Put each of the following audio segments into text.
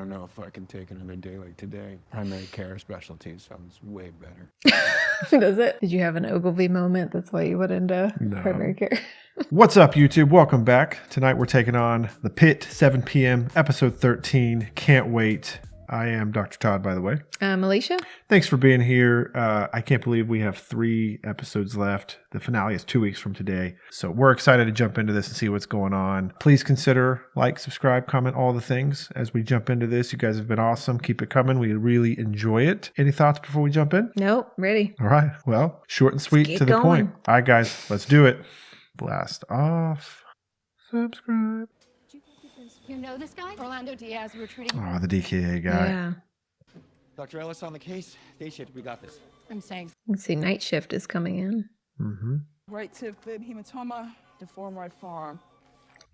don't know if I can take another day like today. Primary care specialty sounds way better. Does it? Did you have an Ogilvy moment? That's why you went into primary care. What's up, YouTube? Welcome back. Tonight we're taking on the Pitt, 7 p.m., episode 13. Can't wait. I am Dr. Todd, by the way. Allycia? Thanks for being here. I can't believe we have 3 episodes left. The finale is 2 weeks from today. So we're excited to jump into this and see what's going on. Please consider like, subscribe, comment, all the things as we jump into this. You guys have been awesome. Keep it coming. We really enjoy it. Any thoughts before we jump in? Nope. Ready. All right. Well, short and sweet to the point. All right, guys, let's do it. Blast off. Subscribe. You know this guy? Orlando Diaz, we're treating Oh, the DKA guy. Yeah. Dr. Ellis on the case. Day shift, we got this. I'm saying. Let's see. Night shift is coming in. Mm-hmm. Right tip fib hematoma, deformed right forearm.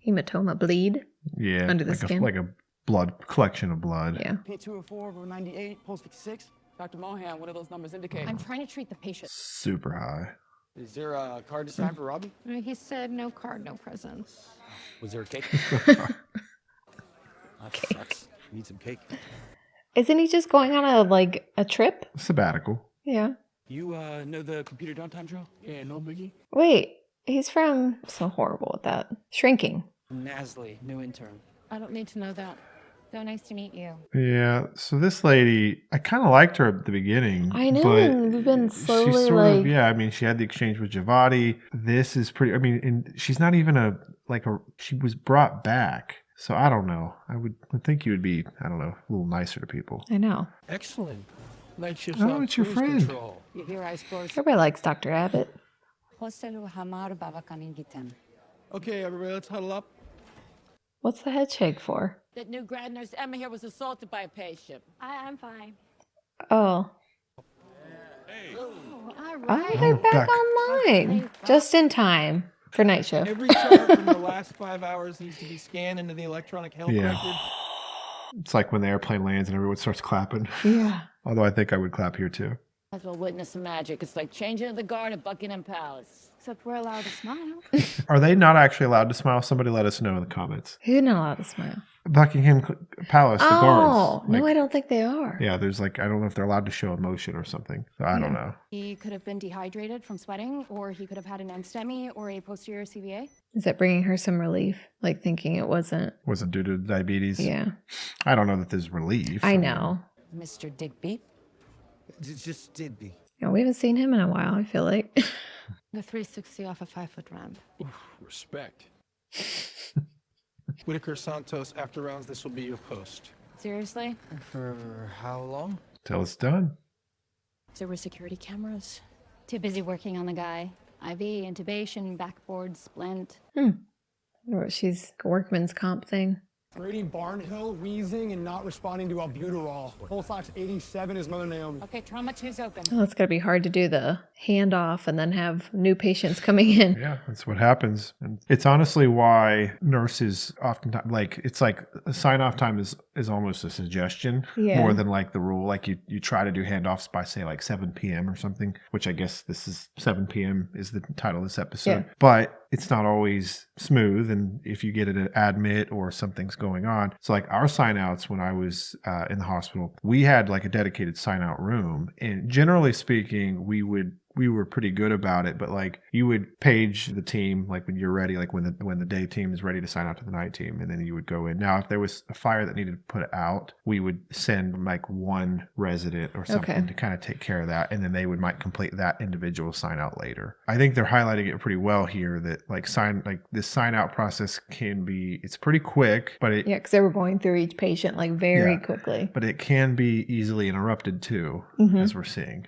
Hematoma bleed. Yeah. Under the like skin. Like a blood collection of blood. Yeah. P204 over 98, pulse 56. Dr. Mohan, what do those numbers indicate? I'm trying to treat the patient. Super high. Is there a card to sign for Robbie? He said no card, no presents. Was there a cake? Sucks. Need some cake. Isn't he just going on a trip? Sabbatical. Yeah. You know the computer downtime drill? Yeah, no biggie. Wait. He's from... So horrible with that. Shrinking. Nasley, new intern. I don't need to know that. So nice to meet you. Yeah. So this lady, I kind of liked her at the beginning. I know. But We've been slowly she's sort of, yeah. I mean, she had the exchange with Javati. This is pretty. I mean, and she's not even she was brought back. So I don't know. I would think you would be, I don't know, a little nicer to people. I know. Excellent. Night shift's Oh, on it's your cruise friend. control. You hear I scores? Everybody likes Dr. Abbott. Okay, everybody, let's huddle up. What's the head shake for? That new grad nurse Emma here was assaulted by a patient. I'm fine. Oh. All Oh, right. they're back back. online. Just in time for night shift. Every chart from the last 5 hours needs to be scanned into the electronic health Yeah. record. It's like when the airplane lands and everyone starts clapping. Yeah. Although I think I would clap here too. Might as well witness some magic. It's like changing of the guard at Buckingham Palace. Except we're allowed to smile. Are they not actually allowed to smile? Somebody let us know in the comments. Who's not allowed to smile? Buckingham Palace, the guards. No, I don't think they are. Yeah, there's I don't know if they're allowed to show emotion or something. So I don't know. He could have been dehydrated from sweating, or he could have had an NSTEMI or a posterior CVA. Is that bringing her some relief? Like thinking it wasn't? Wasn't due to diabetes. Yeah. I don't know that there's relief. I know. Mr. Digby. Just did be. Yeah, we haven't seen him in a while, I feel like. The 360 off a 5-foot ramp. Respect. Whitaker Santos, after rounds, this will be your post. Seriously? For how long? Till it's done. There were security cameras. Too busy working on the guy. IV, intubation, backboard, splint. Or she's a workman's comp thing. Rating Barnhill, wheezing, and not responding to albuterol. Pulse ox 87 is Mother Naomi. Okay, trauma 2's open. Oh, it's got to be hard to do the handoff and then have new patients coming in. Yeah, that's what happens. And it's honestly why nurses oftentimes, it's like a sign-off time is almost a suggestion more than the rule. Like you try to do handoffs by say 7 p.m. or something, which I guess this is 7 p.m. is the title of this episode. Yeah. But it's not always smooth. And if you get an admit or something's going on. So our sign outs when I was in the hospital, we had a dedicated sign out room. And generally speaking, we were pretty good about it, but you would page the team when you're ready, when the day team is ready to sign out to the night team, and then you would go in. Now, if there was a fire that needed put out, we would send one resident or something to kind of take care of that, and then they might complete that individual sign out later. I think they're highlighting it pretty well here that this sign out process it's pretty quick, but it Yeah, because they were going through each patient very quickly. but it can be easily interrupted too, as we're seeing.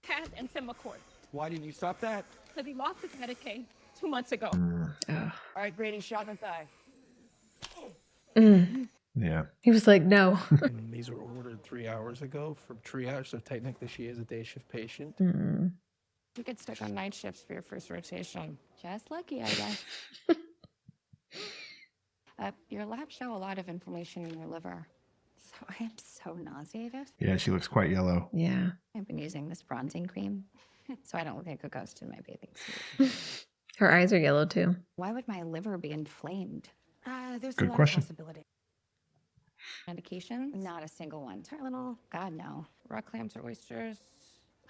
Cat and Simacort. Why didn't you stop that? Because he lost his Medicaid 2 months ago. All right, Grady, shot in the thigh. Yeah. He was like, no. And these were ordered 3 hours ago from triage, so technically she is a day shift patient. You get stuck on night shifts for your first rotation. Just lucky, I guess. Your labs show a lot of inflammation in your liver. So I am so nauseated. Yeah, she looks quite yellow. Yeah. I've been using this bronzing cream, so I don't look like a ghost in my bathing suit. Her eyes are yellow too. Why would my liver be inflamed? There's Good a lot question. of possibility. Medication? Not a single one. Tylenol? God, no. Raw clams or oysters?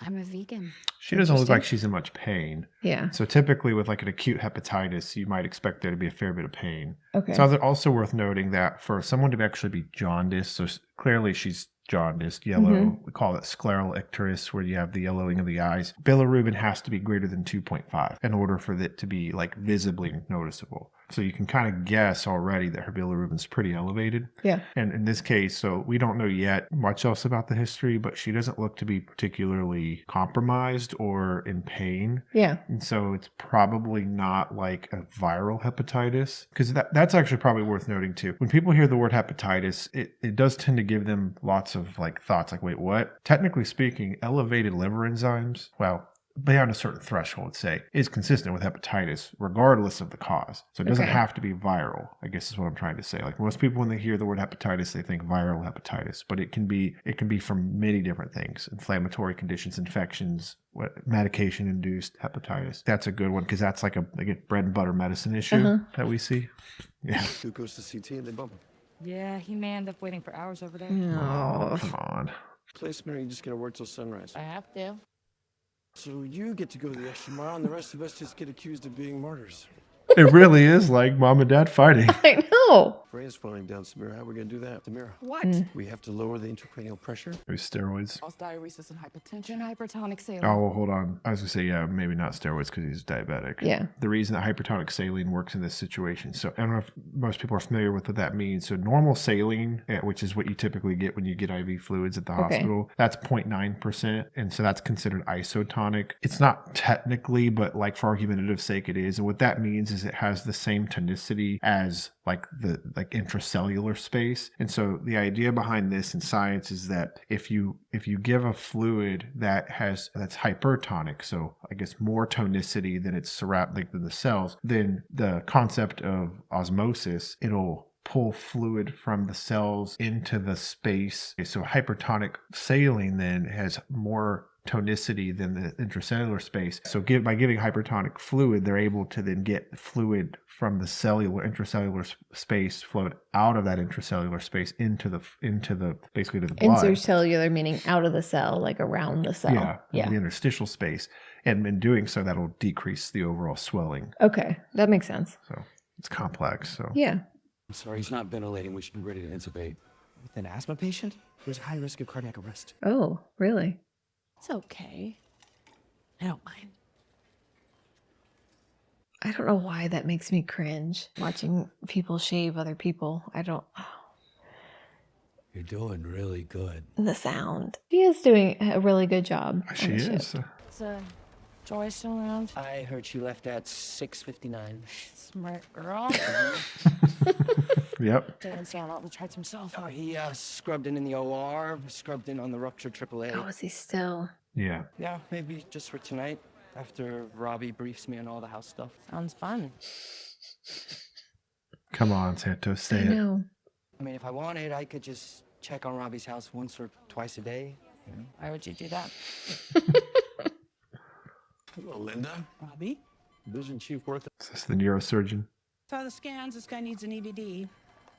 I'm a vegan. She doesn't look like Interesting. she's in much pain. Yeah. So typically with like an acute hepatitis, you might expect there to be a fair bit of pain. Okay. It's also worth noting that for someone to actually be jaundiced, so clearly she's jaundiced, yellow, we call it scleral icterus, where you have the yellowing of the eyes. Bilirubin has to be greater than 2.5 in order for it to be like visibly noticeable. So you can kind of guess already that her bilirubin's pretty elevated. Yeah. And in this case, so we don't know yet much else about the history, but she doesn't look to be particularly compromised or in pain. Yeah. And so it's probably not like a viral hepatitis, because that's actually probably worth noting too. When people hear the word hepatitis, it does tend to give them lots of like thoughts like, wait, what? Technically speaking, elevated liver enzymes, well, beyond a certain threshold, say, is consistent with hepatitis regardless of the cause. So it doesn't Okay. have to be viral, I guess is what I'm trying to say. Like most people, when they hear the word hepatitis, they think viral hepatitis, but it can be from many different things: inflammatory conditions, infections, medication induced hepatitis. That's a good one, because that's like a bread and butter medicine issue that we see. Yeah. Who goes to CT and they bump him? Yeah, he may end up waiting for hours over there. Oh, come on. Placement, or you just gonna work till sunrise? I have to. So you get to go the extra mile, and the rest of us just get accused of being martyrs. It really is like mom and dad fighting. I know. Freya's falling down, Samira. How are we gonna do that? Samira, What? we have to lower the intracranial pressure. There's steroids. Cause diuresis and hypertension. Hypertonic saline. Oh, well, hold on. I was going to say, yeah, maybe not steroids because he's diabetic. Yeah. The reason that hypertonic saline works in this situation. So I don't know if most people are familiar with what that means. So normal saline, which is what you typically get when you get IV fluids at the hospital, that's 0.9%. And so that's considered isotonic. It's not technically, but like for argumentative sake, it is. And what that means is it has the same tonicity as like the intracellular space. And so the idea behind this in science is that if you give a fluid that's hypertonic, so I guess more tonicity than it's surrounding the cells, then the concept of osmosis, it'll pull fluid from the cells into the space. So hypertonic saline then has more tonicity than the intracellular space. So by giving hypertonic fluid, they're able to then get fluid from the intracellular space flowed out of that intracellular space into the basically to the blood. Intercellular meaning out of the cell, like around the cell. Yeah. The interstitial space. And in doing so, that'll decrease the overall swelling. Okay. That makes sense. So it's complex. So Yeah. I'm sorry, he's not ventilating. We should be ready to intubate. With an asthma patient, there's high risk of cardiac arrest. Oh, really? It's okay. I don't mind. I don't know why that makes me cringe watching people shave other people. I don't. You're doing really good. The sound. She is doing a really good job. on she the is. shift. Is Joy still around? I heard she left at 6:59. Smart girl. Yep. Didn't stand out and tried himself. Oh, he scrubbed in the OR, scrubbed in on the ruptured AAA. Oh, is he still? Yeah. Yeah, maybe just for tonight, after Robbie briefs me on all the house stuff. Sounds fun. Come on, Santos, say I it. know. I mean, if I wanted, I could just check on Robbie's house once or twice a day. You know? Why would you do that? Hello, Linda. Robbie? Division Chief Worth. Is this the neurosurgeon? Saw the scans. This guy needs an EVD.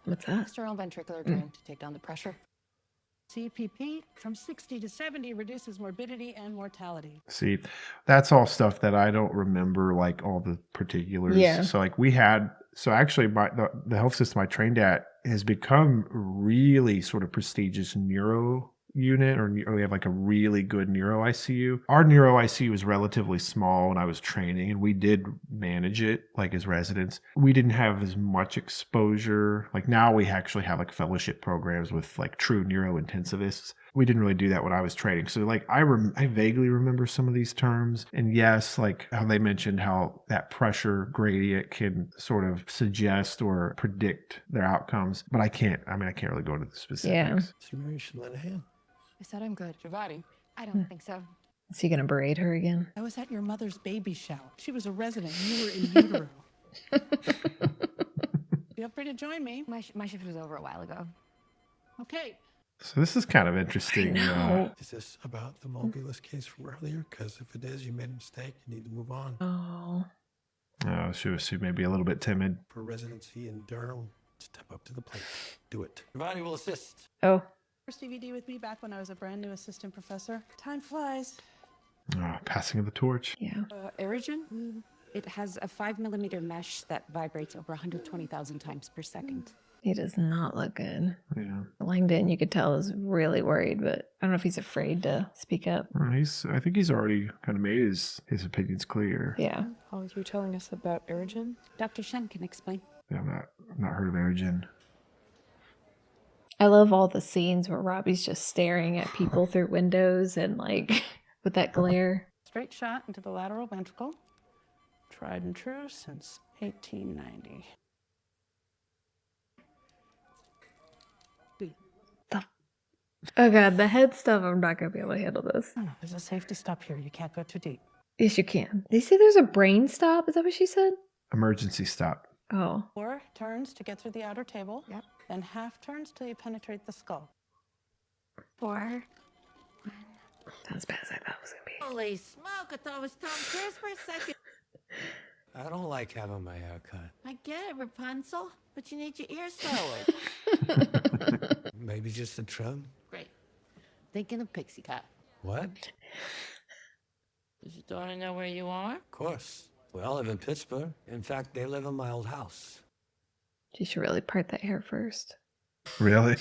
What's that? External ventricular drain to take down the pressure. CPP from 60 to 70 reduces morbidity and mortality. See, that's all stuff that I don't remember, like all the particulars. Yeah. So like actually the health system I trained at has become really sort of prestigious neuro unit, or we have like a really good neuro ICU. Our neuro ICU was relatively small when I was training, and we did manage it like as residents. We didn't have as much exposure. Like now we actually have like fellowship programs with like true neuro intensivists. We didn't really do that when I was training. So like I vaguely remember some of these terms. And yes, like how they mentioned how that pressure gradient can sort of suggest or predict their outcomes. But I can't really go into the specifics. So maybe you should lend a hand. I said I'm good. Javati, I don't think so. Is he gonna berate her again? I was at your mother's baby shower. She was a resident. You were in utero. Feel free to join me. My shift was over a while ago. Okay. So this is kind of interesting. Is this about the Mulgillis case from earlier? Because if it is, you made a mistake. You need to move on. Oh. She may be a little bit timid. For residency in Durham, Step up to the plate. Do it. Ronnie will assist. Oh, First DVD with me back when I was a brand new assistant professor. Time flies. Passing of the torch. yeah. Aerogen? It has a 5mm mesh that vibrates over 120,000 times per second. He does not look good. Yeah. Langdon, you could tell, is really worried, but I don't know if he's afraid to speak up. I think he's already kind of made his opinions clear. Yeah. How are you telling us about Aerogen? Dr. Shen can explain. Yeah, I've not heard of Aerogen. I love all the scenes where Robbie's just staring at people through windows and like with that glare. Straight shot into the lateral ventricle. Tried and true since 1890. Oh god, the head stuff, I'm not gonna be able to handle this. Oh, no, there's a safety stop here. You can't go too deep. Yes, you can. They say there's a brain stop. Is that what she said? Emergency stop. Oh. 4 turns to get through the outer table. Yep. Then half turns till you penetrate the skull. 4. Not as bad as I thought it was gonna be. Holy smoke, I thought it was Tom Cruise for a second. I don't like having my hair cut. I get it, Rapunzel, but you need your ears lowered. Maybe just a trim? Great. Thinking of pixie cut. What? Does your daughter know where you are? Of course. We all live in Pittsburgh. In fact, they live in my old house. She should really part that hair first. Really?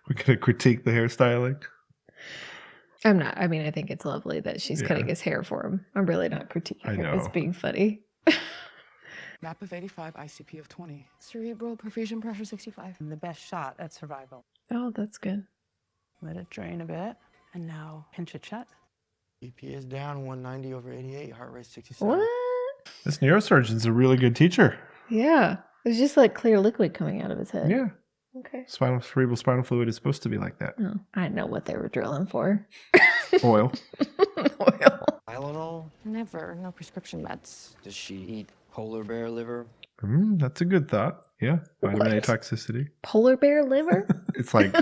We're gonna critique the hairstyling. I'm not. I mean, I think it's lovely that she's cutting his hair for him. I'm really not critiquing I her. It's know. being funny. Map of 85, ICP of 20. Cerebral perfusion pressure 65. And the best shot at survival. Oh, that's good. Let it drain a bit. And now pinch it shut. EP is down 190 over 88, heart rate 67. What? This neurosurgeon's a really good teacher. Yeah. It's just like clear liquid coming out of his head. Yeah. Okay. Cerebral spinal fluid is supposed to be like that. Oh, I didn't know what they were drilling for. Oil. Oil. Tylenol? Never. No prescription meds. Does she eat polar bear liver? That's a good thought. Yeah. Vitamin A What? toxicity. Polar bear liver? It's like,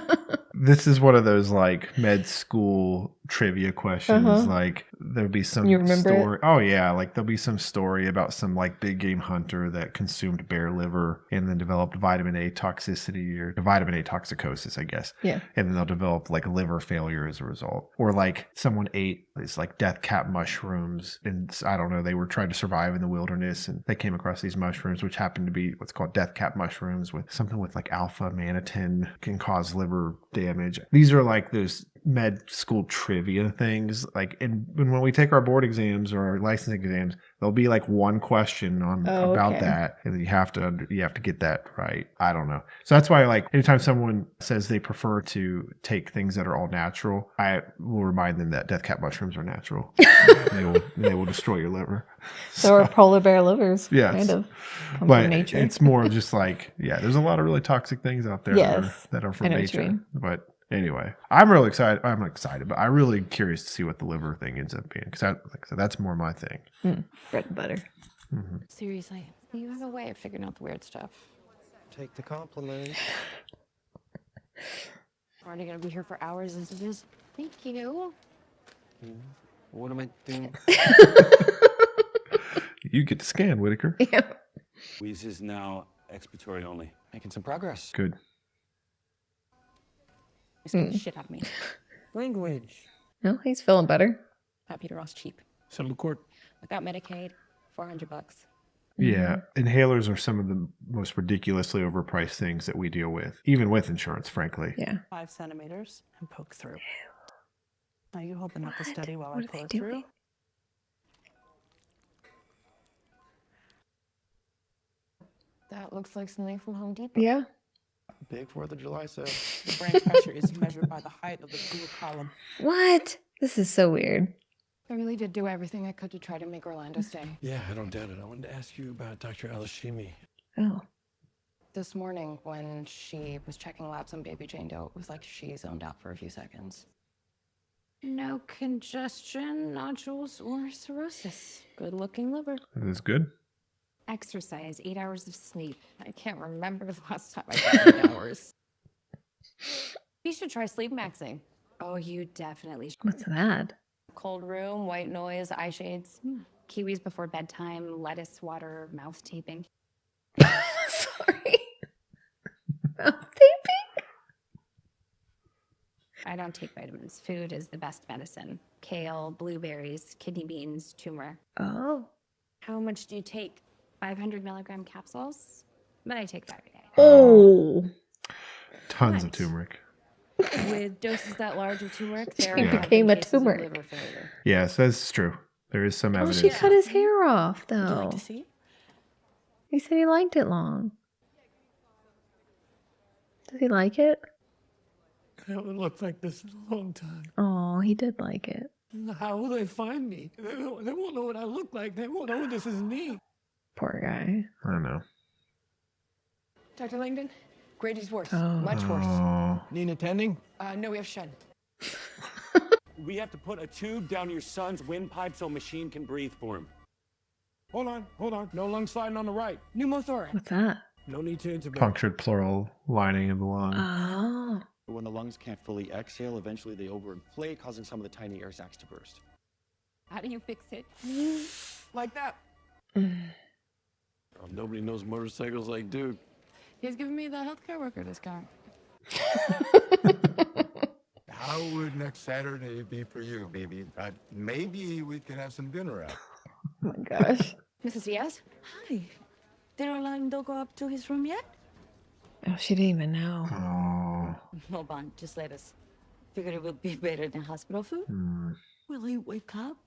this is one of those like med school trivia questions. Uh-huh. Like there'll be some You remember it? story. Oh yeah. Like there'll be some story about some like big game hunter that consumed bear liver and then developed vitamin A toxicity or vitamin A toxicosis, I guess. Yeah. And then they'll develop like liver failure as a result. Or like someone ate these like death cap mushrooms and I don't know, they were trying to survive in the wilderness and they came across these mushrooms, which happened to be what's called death cap mushrooms with something with like alpha manatin can cause liver damage. These are like those med school trivia things. Like, and when we take our board exams or our license exams, there'll be like one question on about that, and you have to get that right. I don't know. So that's why, like, anytime someone says they prefer to take things that are all natural, I will remind them that death cap mushrooms are natural. they will destroy your liver. So are polar bear livers. Yes. Kind of. Come But from nature. it's more just like, yeah, there's a lot of really toxic things out there Yes. that are I from know what you nature. mean. But anyway, I'm really excited. I'm excited, but I'm really curious to see what the liver thing ends up being because, like I said, that's more my thing. Bread and butter. Mm-hmm. Seriously. You have a way of figuring out the weird stuff. Take the compliment. We're already going to be here for hours as it is. Thank you. What am I doing? You get to scan, Whitaker. Yeah. Wheeze is now expiratory only. Making some progress. Good. You scared the shit out of me. Language. No, he's feeling better. Pat Peter Ross cheap. Settle the court. Without Medicaid, $400. Yeah, inhalers are some of the most ridiculously overpriced things that we deal with, even with insurance, frankly. Yeah. 5 centimeters and poke through. Now you open up the study while What I are they pour doing? through. That looks like something from Home Depot. Yeah. Big 4th of July sale. The brain pressure is measured by the height of the blue column. What? This is so weird. I really did do everything I could to try to make Orlando stay. Yeah, I don't doubt it. I wanted to ask you about Dr. Allycia. Oh. This morning, when she was checking labs on baby Jane Doe, it was like she zoned out for a few seconds. No congestion, nodules, or cirrhosis. Good looking liver. That is good. Exercise, 8 hours of sleep. I can't remember the last time I got 8 hours. You should try sleep maxing. Oh, you definitely should. What's that? Cold room, white noise, eye shades, kiwis before bedtime, lettuce, water, mouth taping. Sorry. Taping. I don't take vitamins. Food is the best medicine. Kale, blueberries, kidney beans, turmeric. Oh. How much do you take? 500 milligram capsules? But I take 5 a day. Oh. Tons of turmeric. With doses that large of turmeric, there She are became a cases of turmeric. liver failure. Yes, that's true. There is some Oh, evidence. she cut his hair off, though. Would you like to see? He said he liked it long. Does he like it? I haven't looked like this in a long time. Oh, he did like it. How will they find me? They won't know what I look like. They won't know this is me. Poor guy. I don't know. Dr. Langdon, Grady's worse. Oh. Much worse. Oh. Need attending? No, we have Shen. We have to put a tube down your son's windpipe so a machine can breathe for him. Hold on. No lung sliding on the right. Pneumothorax. What's that? No need to intubate. Punctured pleural lining of the lung. Oh. When the lungs can't fully exhale, eventually they overinflate, causing some of the tiny air sacs to burst. How do you fix it? Like that. Oh, nobody knows motorcycles like Duke. He's giving me the healthcare worker discount. How would next Saturday be for you, baby? Maybe we could have some dinner out. Oh my gosh. Mrs. Diaz? Hi. Did Orlando go up to his room yet? Oh, she didn't even know. Oh. Hold on, just let us. Figured it would be better than hospital food. Will he wake up?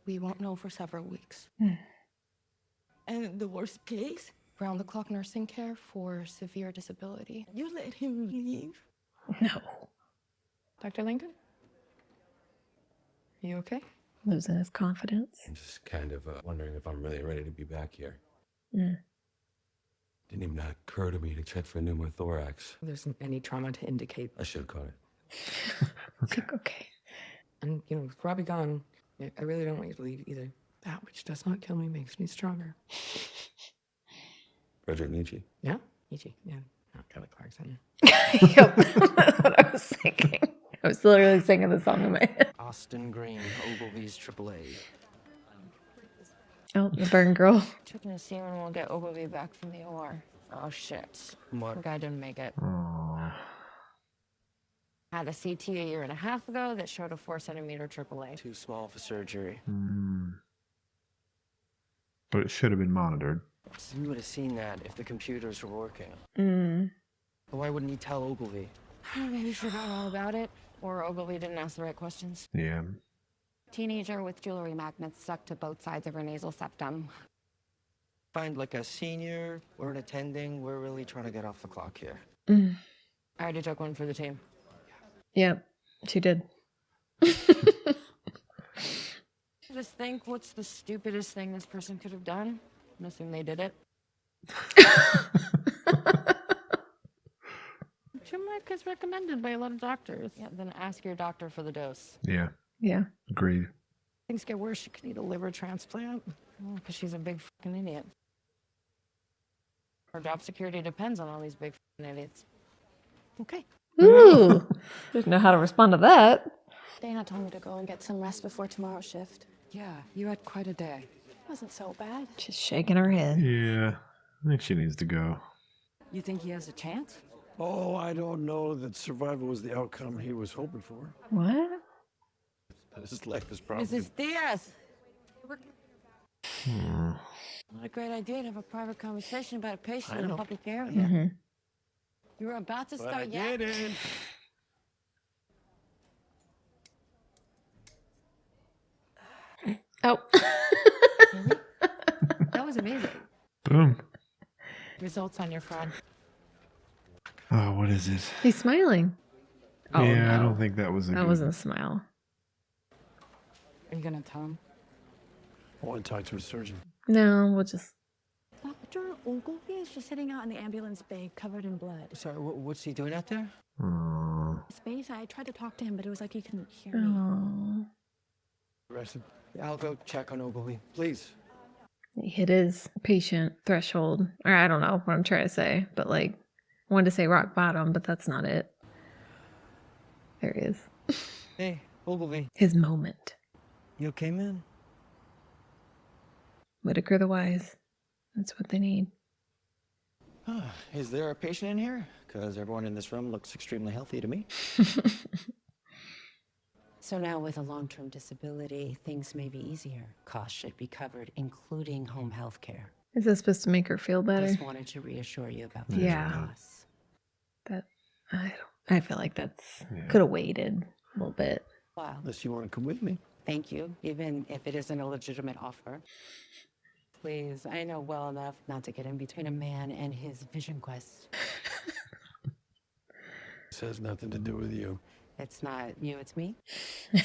We won't know for several weeks. And the worst case? Round-the-clock nursing care for severe disability. You let him leave? No. Dr. Langdon? You okay? Losing his confidence. I'm just kind of wondering if I'm really ready to be back here. Mm. Didn't even occur to me to check for pneumothorax. There isn't any trauma to indicate. I should have caught it. Okay. And, with Robbie gone, I really don't want you to leave either. That which does not kill me makes me stronger. Frederick Nietzsche. Yeah? Nietzsche, yeah. Not Kelly Clarkson. Yep. That's what I was thinking. I was literally singing the song in my head. Austin Green, Ogilvy's AAA. Oh, the burn girl. Checking to see when we'll get Ogilvy back from the OR. Oh, shit. What? The guy didn't make it. Oh. Had a CT a year and a half ago that showed a 4-centimeter AAA. Too small for surgery. But it should have been monitored. We would have seen that if the computers were working. But why wouldn't he tell Ogilvy? Maybe he forgot all about it, or Ogilvy didn't ask the right questions. Yeah. Teenager with jewelry magnets stuck to both sides of her nasal septum. Find like a senior or an attending. We're really trying to get off the clock here. I already took one for the team. Yep, she did. Just think, what's the stupidest thing this person could have done? And assume they did it. Turmeric is recommended by a lot of doctors. Yeah, then ask your doctor for the dose. Yeah. Yeah. Agreed. Things get worse. She could need a liver transplant. Because she's a big fucking idiot. Her job security depends on all these big fucking idiots. Okay. Ooh. Didn't know how to respond to that. Dana told me to go and get some rest before tomorrow's shift. Yeah, you had quite a day. Wasn't so bad. She's shaking her head. Yeah. I think she needs to go. You think he has a chance? Oh, I don't know that survival was the outcome he was hoping for. What? His life is probably... Mrs. Diaz! What a great idea to have a private conversation about a patient in a public area. You were about to start yet. Oh. That was amazing. Boom. Results on your fraud. Oh, what is it? He's smiling. Oh, yeah, no. I don't think that was a That good... wasn't a smile. Are you gonna tell him? I want to talk to a surgeon. No, we'll just... Dr. Ogilvy is just sitting out in the ambulance bay covered in blood. Sorry, what's he doing out there? Space, I tried to talk to him, but it was like he couldn't hear me. Oh. Arrested. I'll go check on Ogilvy, please. He hit his patient threshold. Or I don't know what I'm trying to say. But like, I wanted to say rock bottom, but that's not it. There he is. Hey, Ogilvy. His moment. You okay, man? Whitaker the Wise. That's what they need. Is there a patient in here? Because everyone in this room looks extremely healthy to me. So now with a long-term disability, things may be easier. Costs should be covered, including home health care. Is that supposed to make her feel better? Just wanted to reassure you about the Yeah. costs. That I feel like that's could have waited a little bit. Wow. Unless you want to come with me. Thank you, even if it isn't a legitimate offer. Please, I know well enough not to get in between a man and his vision quest. This has nothing to do with you. It's not you, it's me.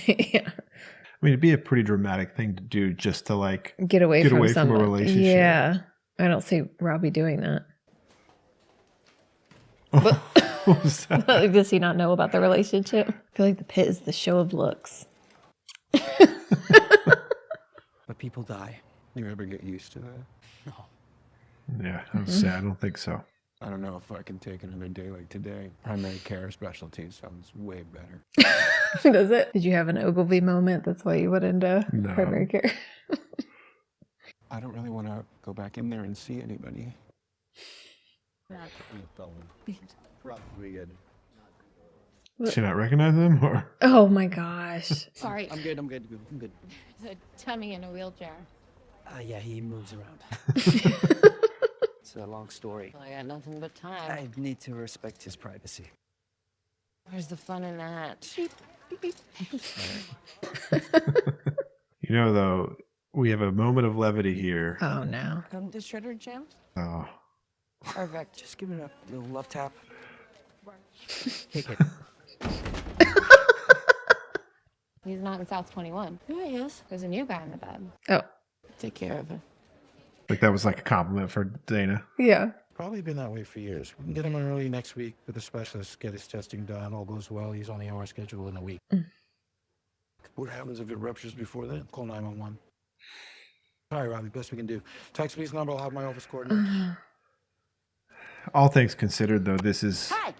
Yeah. I mean, it'd be a pretty dramatic thing to do just to like Get away from a someone. relationship. Yeah. I don't see Robbie doing that. What was that? Like, does he not know about the relationship? I feel like the Pitt is the show of looks. But people die. You ever get used to that? No. Yeah, I would say I don't think so. I don't know if I can take another day like today. Primary care specialty sounds way better. Does it? Did you have an Ogilvy moment? That's why you went into primary care. I don't really want to go back in there and see anybody. Probably good. Did she not recognize them or? Oh my gosh. Sorry. I'm good. I'm good. I'm good. It's a tummy in a wheelchair. Yeah, he moves around. It's a long story. Well, I got nothing but time. I need to respect his privacy. Where's the fun in that? You know, though, we have a moment of levity here. Oh no. The shredder jam? Oh. Perfect. Just give it a little love tap. Take it. He's not in South 21. Yeah, he is. There's a new guy in the bed. Oh. Take care of it. Like that was like a compliment for Dana. Yeah. Probably been that way for years. We can get him in early next week with a specialist, get his testing done. All goes well. He's on the OR schedule in a week. What happens if it ruptures before then? Call 911. All right, Robbie, best we can do. Text me his number. I'll have my office coordinates. All things considered, though, this is... Hey!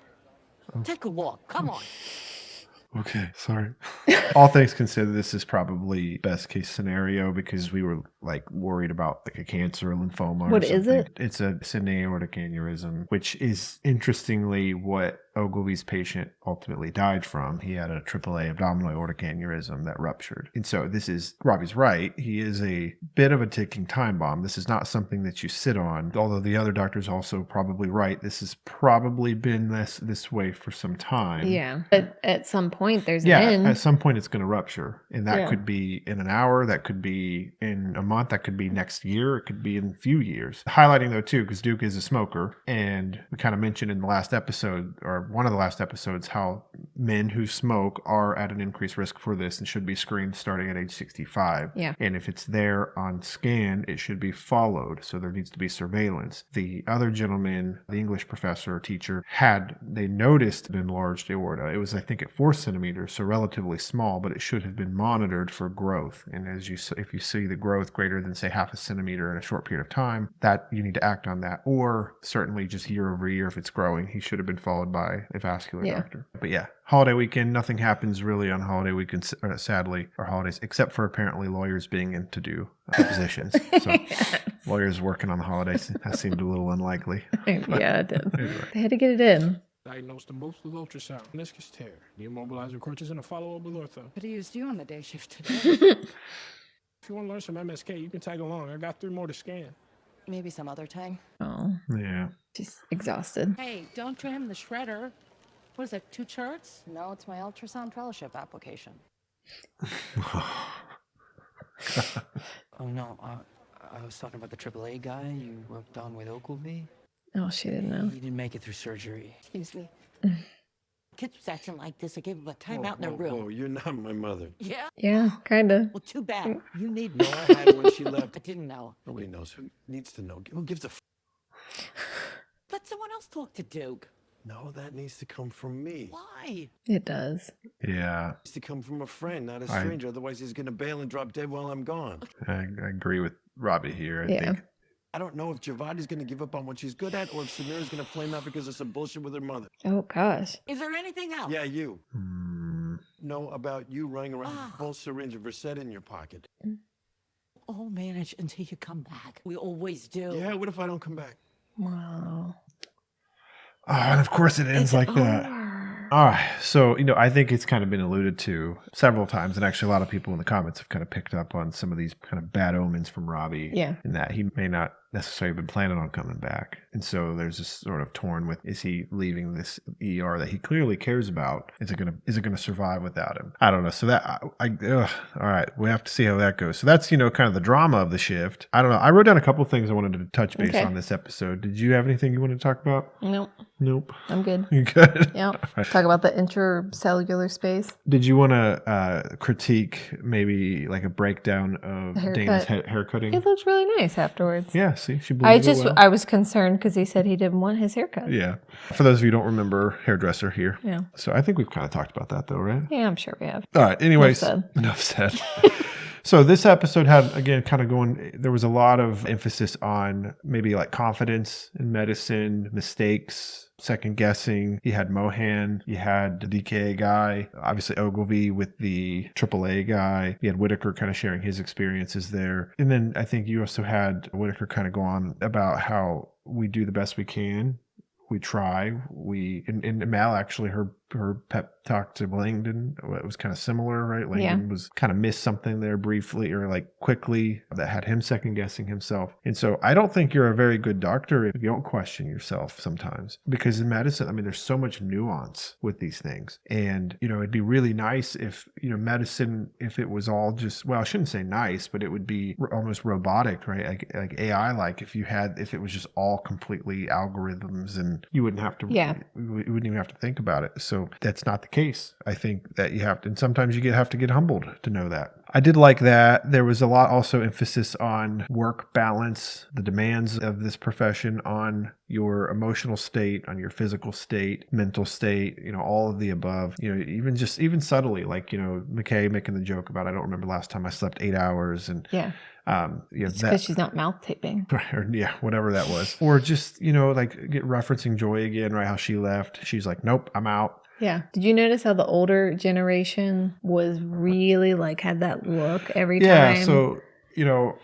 Take a walk. Come on. Okay, sorry. All things considered, this is probably best case scenario because we were like worried about like a cancer or lymphoma. What or is something. it? It's a aortic aneurysm, which is interestingly what Ogilvy's patient ultimately died from. He had a AAA abdominal aortic aneurysm that ruptured. And so this is, Robbie's right. He is a bit of a ticking time bomb. This is not something that you sit on. Although the other doctor's also probably right. This has probably been this way for some time. Yeah. But at some point there's an Yeah, end. at some point it's going to rupture. And that Yeah. could be in an hour. That could be in a month. That could be next year. It could be in a few years. Highlighting though too, because Duke is a smoker. And we kind of mentioned in the last episode, or one of the last episodes, how men who smoke are at an increased risk for this and should be screened starting at age 65. Yeah. And if it's there on scan, it should be followed. So there needs to be surveillance. The other gentleman, the English professor or teacher, they noticed an enlarged aorta. It was, I think, at 4 centimeters, so relatively small, but it should have been monitored for growth. And if you see the growth greater than, say, 0.5 centimeter in a short period of time, that you need to act on that. Or certainly just year over year, if it's growing, he should have been followed by a vascular doctor. But yeah, holiday weekend, nothing happens really on holiday weekends, sadly, or holidays, except for apparently lawyers being in to do depositions. So lawyers working on the holidays, that seemed a little unlikely. Yeah, it did. Anyway. They had to get it in. Diagnosed them both with ultrasound. Meniscus tear. The immobilizer crutches and a follow-up with ortho. Could have used you on the day shift today. If you want to learn some MSK, you can tag along. I got 3 more to scan. Maybe some other time. Oh. Yeah. She's exhausted. Hey, don't trim the shredder. What is that, 2 charts? No, it's my ultrasound fellowship application. Oh no, I was talking about the AAA guy you worked on with Ogilvy. Oh, she didn't know. He didn't make it through surgery. Excuse me. Kids was acting like this. I gave him a timeout in their room. Oh, you're not my mother. Yeah? Yeah, kind of. Well, too bad. You need No, I had when she left. I didn't know. Nobody knows. Who needs to know? Who gives a Let someone else talk to Duke. No, that needs to come from me. Why? It does. Yeah. It needs to come from a friend, not a I- stranger. Otherwise, he's going to bail and drop dead while I'm gone. I agree with Robbie here. I think. I don't know if Javadi's going to give up on what she's good at or if Samira's going to flame out because of some bullshit with her mother. Oh, gosh. Is there anything else? Yeah, you. Know about you running around with a full syringe of Versed in your pocket. I'll manage until you come back. We always do. Yeah, what if I don't come back? Wow. Oh, and of course it ends like that. All right. So, I think it's kind of been alluded to several times. And actually, a lot of people in the comments have kind of picked up on some of these kind of bad omens from Robbie. Yeah. In that he may not necessarily been planning on coming back. And so there's this sort of torn with, is he leaving this ER that he clearly cares about? Is it gonna survive without him? I don't know. So that all right, we have to see how that goes. So that's kind of the drama of the shift. I don't know. I wrote down a couple of things I wanted to touch base on this episode. Did you have anything you wanted to talk about? Nope. I'm good. You good? Yep. Talk about the intracellular space. Did you want to critique maybe like a breakdown of Dana's haircutting? It looks really nice afterwards. Yeah, see, she blended it well. I was concerned because he said he didn't want his haircut. Yeah. For those of you who don't remember, hairdresser here. Yeah. So I think we've kind of talked about that though, right? Yeah, I'm sure we have. All right. Anyways, enough said. So this episode had, again, kind of there was a lot of emphasis on maybe like confidence in medicine, mistakes, second guessing. You had Mohan, you had the DKA guy, obviously Ogilvy with the AAA guy. You had Whitaker kind of sharing his experiences there. And then I think you also had Whitaker kind of go on about how we do the best we can. We try. And Mal actually, her pep talk to Langdon, it was kind of similar, right? Langdon was kind of missed something there briefly or like quickly that had him second guessing himself. And so I don't think you're a very good doctor if you don't question yourself sometimes, because in medicine, I mean, there's so much nuance with these things. And, it'd be really nice if, medicine, if it was all just, well, I shouldn't say nice, but it would be almost robotic, right? Like AI, like if it was just all completely algorithms and you wouldn't have to, you wouldn't even have to think about it. So that's not the case. I think that you have to, and sometimes you have to get humbled to know that. I did like that. There was a lot also emphasis on work balance, the demands of this profession on your emotional state, on your physical state, mental state, all of the above, even subtly, like, McKay making the joke about, I don't remember last time I slept 8 hours and it's because she's not mouth taping. Or, whatever that was. Or just, like referencing Joy again, right? How she left. She's like, nope, I'm out. Yeah. Did you notice how the older generation was really like had that look every time? Yeah. So,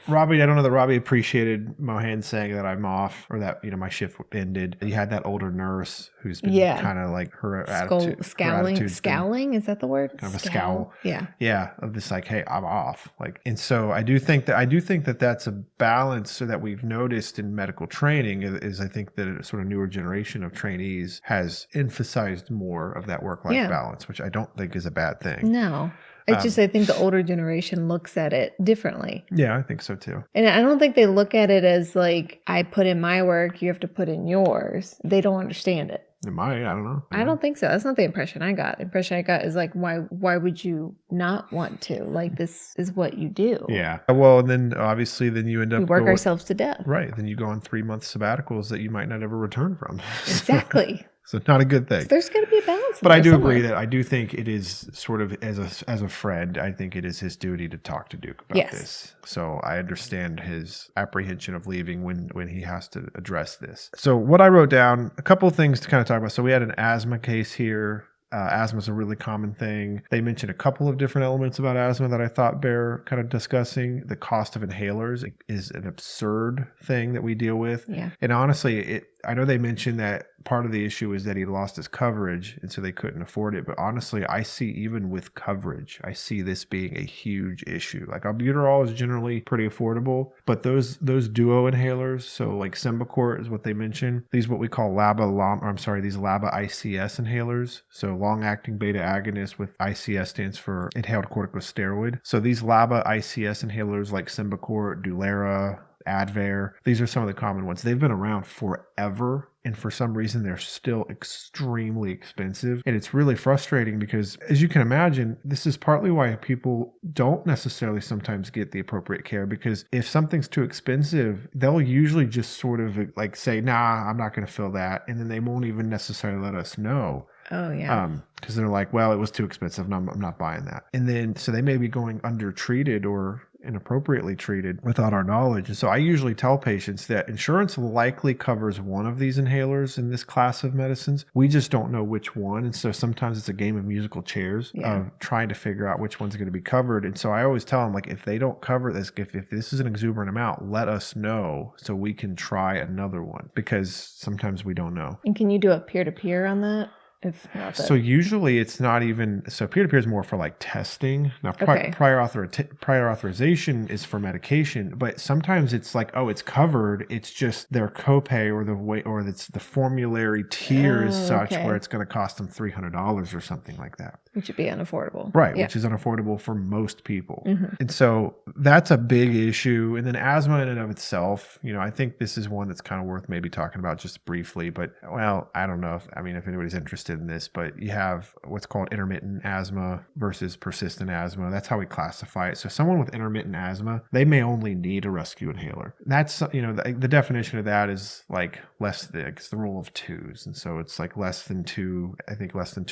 Robbie, I don't know that Robbie appreciated Mohan saying that I'm off or that, my shift ended. You had that older nurse who's been kind of like her attitude. Scowling? Is that the word? Kind of a scowl. Yeah. Yeah. Of this like, hey, I'm off. Like, and so I do think that that's a balance so that we've noticed in medical training is I think that a sort of newer generation of trainees has emphasized more of that work-life balance, which I don't think is a bad thing. No. It's just I think the older generation looks at it differently. Yeah, I think so too. And I don't think they look at it as like, I put in my work, you have to put in yours. They don't understand it. I don't know. I don't think so. That's not the impression I got. The impression I got is like, why would you not want to? Like, this is what you do. Yeah. Well, and then obviously you end up we work ourselves to death. Right. Then you go on 3-month sabbaticals that you might not ever return from. Exactly. So not a good thing. So there's going to be a balance. But I do agree that I do think it is sort of as a friend, I think it is his duty to talk to Duke about this. So I understand his apprehension of leaving when he has to address this. So what I wrote down, a couple of things to kind of talk about. So we had an asthma case here. Asthma is a really common thing. They mentioned a couple of different elements about asthma that I thought bear kind of discussing. The cost of inhalers is an absurd thing that we deal with. Yeah. And honestly, I know they mentioned that part of the issue is that he lost his coverage and so they couldn't afford it. But honestly, I see even with coverage, I see this being a huge issue. Like albuterol is generally pretty affordable, but those duo inhalers, so like Symbicort is what they mentioned. These what we call these LABA ICS inhalers. So long-acting beta agonist with ICS stands for inhaled corticosteroid. So these LABA ICS inhalers like Symbicort, Dulera, Advair, these are some of the common ones. They've been around forever, and for some reason they're still extremely expensive. And it's really frustrating because, as you can imagine, this is partly why people don't necessarily sometimes get the appropriate care, because if something's too expensive, they'll usually just sort of like say, nah, I'm not going to fill that, and then they won't even necessarily let us know. Oh, yeah. Because they're like, well, it was too expensive and I'm not buying that. And then, so they may be going undertreated or inappropriately treated without our knowledge. And so I usually tell patients that insurance likely covers one of these inhalers in this class of medicines. We just don't know which one. And so sometimes it's a game of musical chairs of trying to figure out which one's going to be covered. And so I always tell them, like, if they don't cover this, if this is an exuberant amount, let us know so we can try another one, because sometimes we don't know. And can you do a peer-to-peer on that? If not that. So usually it's not even, so peer-to-peer is more for like testing. Now prior authorization is for medication, but sometimes it's like, oh, it's covered. It's just their copay or the way, or it's the formulary tier is such where it's going to cost them $300 or something like that. Which would be unaffordable. Right, which is unaffordable for most people. And so that's a big issue. And then asthma in and of itself, you know, I think this is one that's kind of worth maybe talking about just briefly, but well, I don't know if anybody's interested in this, but you have what's called intermittent asthma versus persistent asthma. That's how we classify it. So someone with intermittent asthma, they may only need a rescue inhaler. That's, you know, the definition of that is like it's the rule of twos. And so it's like less than two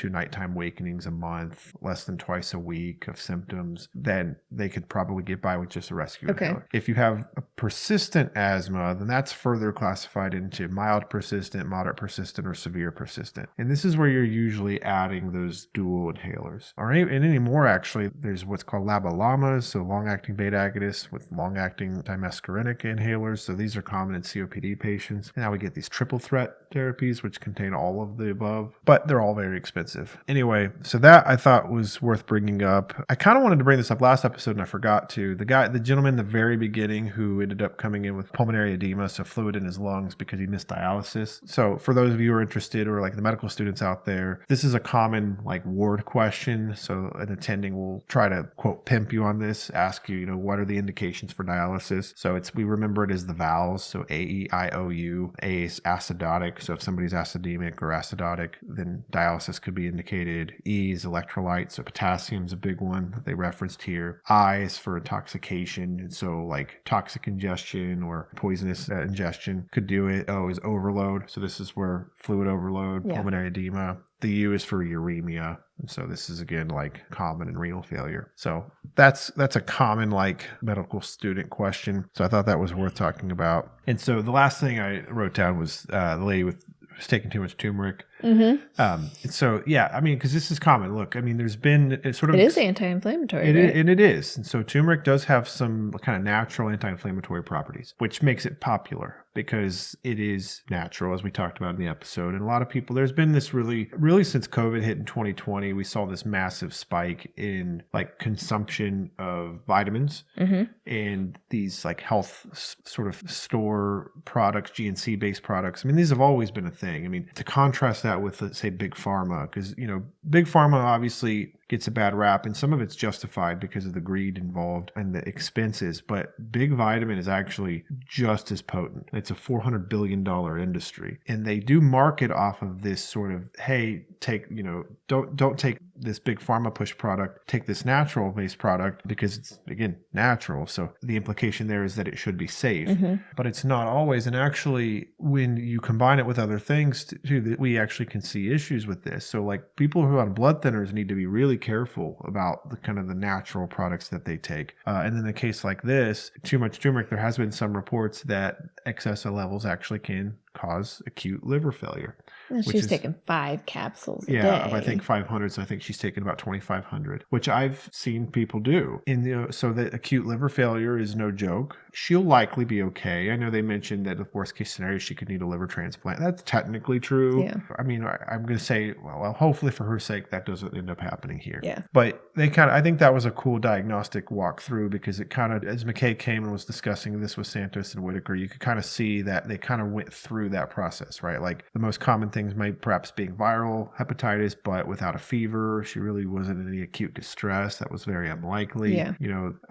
nighttime wakenings a month, less than twice a week of symptoms, then they could probably get by with just a rescue inhaler. If you have a persistent asthma, then that's further classified into mild persistent, moderate persistent, or severe persistent. And this is where you're usually adding those dual inhalers. Or anymore, actually, there's what's called LABA-LAMAs, so long-acting beta agonists with long-acting dimuscarinic inhalers. So these are common in COPD patients. And now we get these triple threat therapies, which contain all of the above, but they're all very expensive. Anyway, so that I thought was worth bringing up. I kind of wanted to bring this up last episode and I forgot to. The gentleman in the very beginning who ended up coming in with pulmonary edema, so fluid in his lungs because he missed dialysis. So for those of you who are interested, or like the medical students out there, this is a common like ward question. So an attending will try to quote pimp you on this, ask you, what are the indications for dialysis? So we remember it as the vowels. So AEIOU, A is acidotic. So if somebody's acidemic or acidotic, then dialysis could be indicated. E is electrolyte. So potassium is a big one that they referenced here. I is for intoxication. And so like toxic ingestion or poisonous ingestion could do it. O is overload. So this is where fluid overload, pulmonary edema. The U is for uremia. And so this is again like common in renal failure. So that's a common like medical student question. So I thought that was worth talking about. And so the last thing I wrote down was the lady was taking too much turmeric. So yeah, because this is common. Look, there's been it is anti-inflammatory. It is. And so turmeric does have some kind of natural anti-inflammatory properties, which makes it popular because it is natural, as we talked about in the episode. And a lot of people, there's been this really since COVID hit in 2020, we saw this massive spike in like consumption of vitamins and these like health sort of store products, GNC based products. These have always been a thing. To contrast that with, let's say, big pharma, because big pharma obviously gets a bad rap, and some of it's justified because of the greed involved and the expenses, but big vitamin is actually just as potent. It's a $400 billion industry, and they do market off of this sort of, hey, don't take this big pharma push product, take this natural based product because it's, again, natural. So the implication there is that it should be safe, but it's not always. And actually, when you combine it with other things too, we actually can see issues with this. So like people who are on blood thinners need to be really careful about the kind of the natural products that they take. And in a case like this, too much turmeric, there has been some reports that excess levels actually can cause acute liver failure. She's taking 5 capsules a day. Yeah, I think 500. So I think she's taken about 2,500, which I've seen people do. So the acute liver failure is no joke. She'll likely be okay. I know they mentioned that the worst case scenario, she could need a liver transplant. That's technically true. Yeah. I'm going to say, well, hopefully for her sake, that doesn't end up happening here. Yeah. But I think that was a cool diagnostic walkthrough because it kind of, as McKay came and was discussing this with Santos and Whitaker, you could kind of see that they kind of went through that process, right? Like the most common things might perhaps being viral hepatitis, but without a fever. She really wasn't in any acute distress. That was very unlikely. Yeah.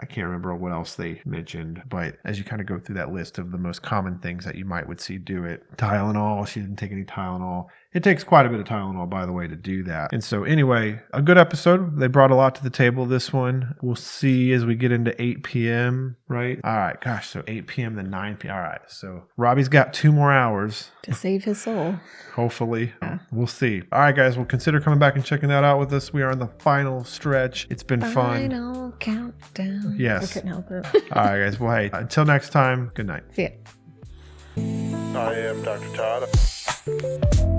I can't remember what else they mentioned, but as you kind of go through that list of the most common things that you would see do it, Tylenol, she didn't take any Tylenol. It takes quite a bit of Tylenol, by the way, to do that. And so anyway, a good episode. They brought a lot to the table, this one. We'll see as we get into 8 p.m., right? All right, gosh, so 8 p.m. to 9 p.m. All right, so Robbie's got 2 more hours. To save his soul. Hopefully. Yeah. We'll see. All right, guys, well, consider coming back and checking that out with us. We are in the final stretch. It's been fun. Final countdown. Yes. I couldn't help it. All right, guys. Well, hey, until next time, good night. See ya. I am Dr. Todd.